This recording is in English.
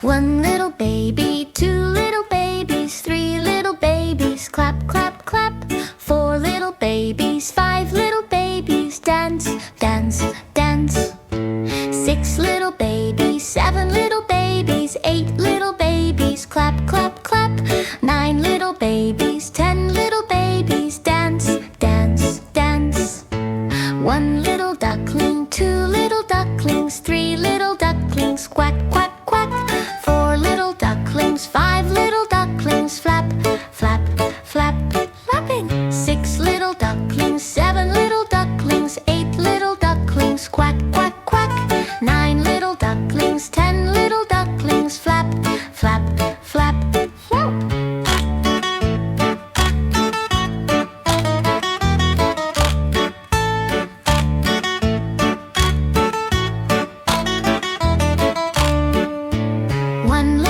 One little baby, two little babies, three little babies, clap, clap, clap. Four little babies, five little babies, dance, dance, dance. Six little babies, seven little babies, eight little babies, clap, clap, clap. Nine little babies, 10 little babies, dance, dance, dance. One little duckling, two little ducklings, three little ducklings, quack, quack, quack. Four little ducklings, five little ducklings, flap, flap, flap, flapping. Six little ducklings, seven little ducklings, eight little ducklings, quack, quack, quack. Nine little ducklings, 10 little ducklings, flap, flap, flap, flap. One